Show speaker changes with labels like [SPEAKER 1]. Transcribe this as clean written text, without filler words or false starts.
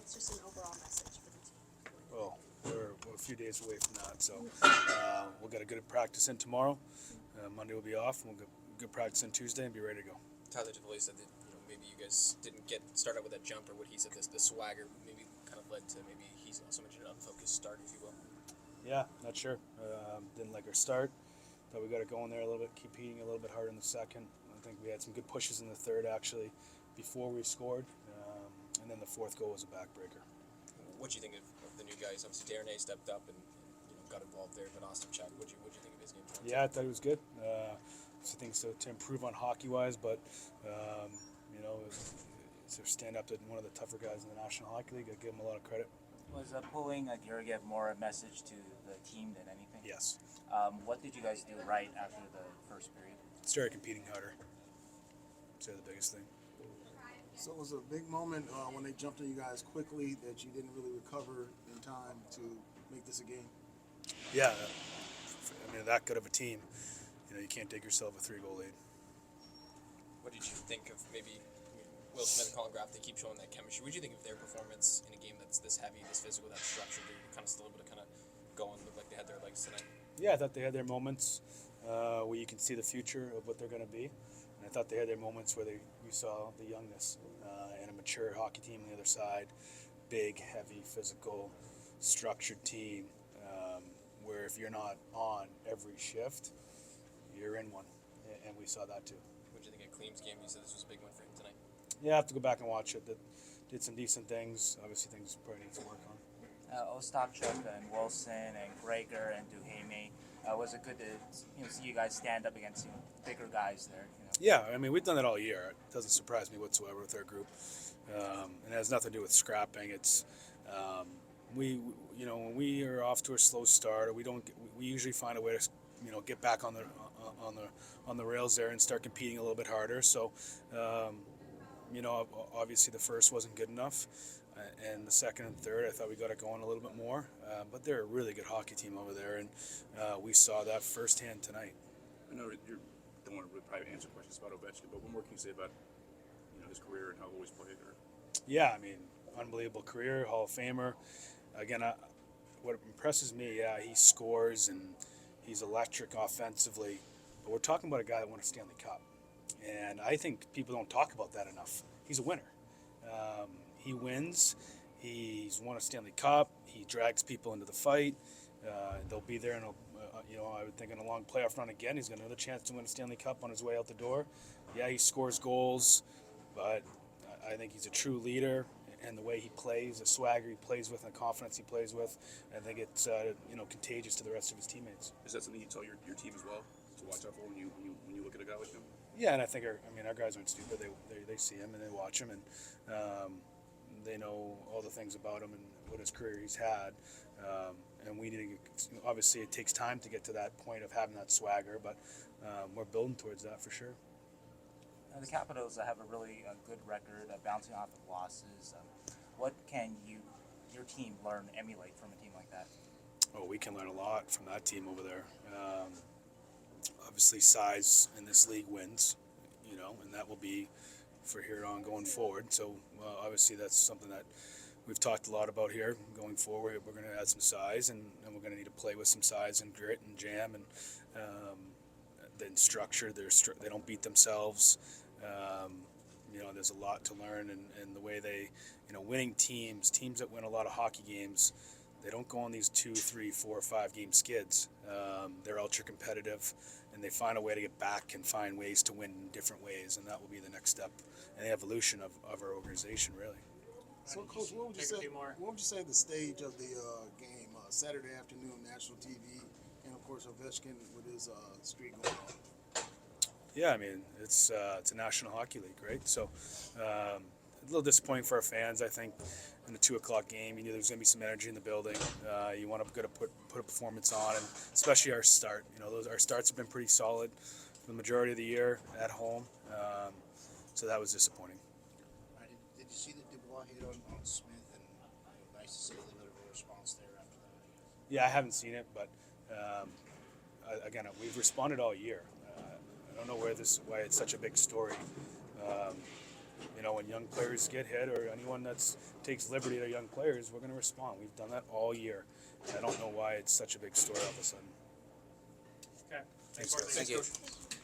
[SPEAKER 1] what's just an overall message for the team?
[SPEAKER 2] Well, we're a few days away from that, so we'll get a good practice in tomorrow. Monday will be off, and we'll get good practice in Tuesday and be ready to go.
[SPEAKER 3] Tyler DeVoy said that maybe you guys didn't start out with that jump, or what he said, the swagger maybe kind of led to maybe he's also mentioned an unfocused start, if you will.
[SPEAKER 2] Yeah, not sure. Didn't like our start. Thought we got it going there a little bit, competing a little bit harder in the second. I think we had some good pushes in the third, actually, before we scored. And then the fourth goal was a backbreaker.
[SPEAKER 3] What do you think of the new guys? Obviously, Darnay stepped up and got involved there, but Austin Chad, what do you think of his game?
[SPEAKER 2] Yeah, I thought he was good. Some things to improve on hockey-wise, but, to stand up to one of the tougher guys in the National Hockey League, I give him a lot of credit.
[SPEAKER 4] Was pulling Georgiev more a message to the team than anything?
[SPEAKER 2] Yes.
[SPEAKER 4] What did you guys do right after the first period?
[SPEAKER 2] Started competing harder. That's the biggest thing.
[SPEAKER 5] So it was a big moment when they jumped on you guys quickly that you didn't really recover in time to make this a game.
[SPEAKER 2] Yeah, that good of a team, you can't dig yourself a 3-goal lead.
[SPEAKER 3] What did you think of maybe Will Smith and Colin Graff? They keep showing that chemistry. What did you think of their performance in a game that's this heavy, this physical, that structured? They're kind of still able to kind of go and look like they had their legs tonight.
[SPEAKER 2] Yeah, I thought they had their moments where you can see the future of what they're going to be. And I thought they had their moments where you saw the youngness and a mature hockey team on the other side. Big, heavy, physical, structured team where if you're not on every shift, you're in one. And we saw that too.
[SPEAKER 3] What did you think of Kleem's game? You said this was a big one for him tonight.
[SPEAKER 2] Yeah, I have to go back and watch it. Did some decent things. Obviously, things probably need to work on.
[SPEAKER 4] Ostapchuk and Wilson and Gregor and Duhame. Was it good to see you guys stand up against bigger guys there?
[SPEAKER 2] Yeah, we've done that all year. It doesn't surprise me whatsoever with our group, and it has nothing to do with scrapping. It's when we are off to a slow start, we usually find a way to get back on the rails there and start competing a little bit harder. So obviously the first wasn't good enough, and the second and third I thought we got it going a little bit more. But they're a really good hockey team over there, and we saw that firsthand tonight.
[SPEAKER 6] I know you don't want to really probably answer questions about Ovechkin, but what more can you say about his career and how he's played?
[SPEAKER 2] Yeah, unbelievable career, Hall of Famer. Again, what impresses me, he scores and he's electric offensively. But we're talking about a guy that won a Stanley Cup. And I think people don't talk about that enough. He's a winner. He wins. He's won a Stanley Cup. He drags people into the fight. They'll be there, and I would think in a long playoff run again, he's got another chance to win a Stanley Cup on his way out the door. Yeah, he scores goals, but I think he's a true leader. And the way he plays, the swagger he plays with, and the confidence he plays with, I think it's contagious to the rest of his teammates.
[SPEAKER 6] Is that something you tell your team as well to watch out for when you look at a guy like him?
[SPEAKER 2] Yeah, and I think our guys aren't stupid. They see him and they watch him, and they know all the things about him and what his career he's had. And we need to, obviously it takes time to get to that point of having that swagger, but we're building towards that for sure.
[SPEAKER 4] The Capitals have a really good record bouncing off of losses. What can your team learn, emulate from a team like that?
[SPEAKER 2] Oh, we can learn a lot from that team over there. Obviously, size in this league wins, and that will be for here on going forward. So, obviously, that's something that we've talked a lot about here going forward. We're going to add some size, and we're going to need to play with some size and grit and jam, and then structure. They don't beat themselves. There's a lot to learn, and the way they, winning teams that win a lot of hockey games, they don't go on these 2, 3, 4, 5 game skids. They're ultra competitive, and they find a way to get back and find ways to win in different ways, and that will be the next step in the evolution of our organization, really.
[SPEAKER 5] So, Coach, what would you say the stage of the game, Saturday afternoon, national TV, and of course Ovechkin with his streak going on?
[SPEAKER 2] Yeah, it's a National Hockey League, right? So a little disappointing for our fans, I think, in the 2:00 game. You knew there was going to be some energy in the building. You want to put a performance on, and especially our start. Our starts have been pretty solid for the majority of the year at home. So that was disappointing.
[SPEAKER 7] Did you see the Dubois hit on Smith? And nice to see a little bit of a response there after that.
[SPEAKER 2] Yeah, I haven't seen it, but again, we've responded all year. I don't know why it's such a big story. You know, when young players get hit or anyone that takes liberty to young players, we're going to respond. We've done that all year. And I don't know why it's such a big story all of a sudden.
[SPEAKER 8] Okay.
[SPEAKER 2] Thanks,
[SPEAKER 8] Thanks,
[SPEAKER 2] guys.
[SPEAKER 8] Mark.
[SPEAKER 4] Thank you.
[SPEAKER 3] Coach.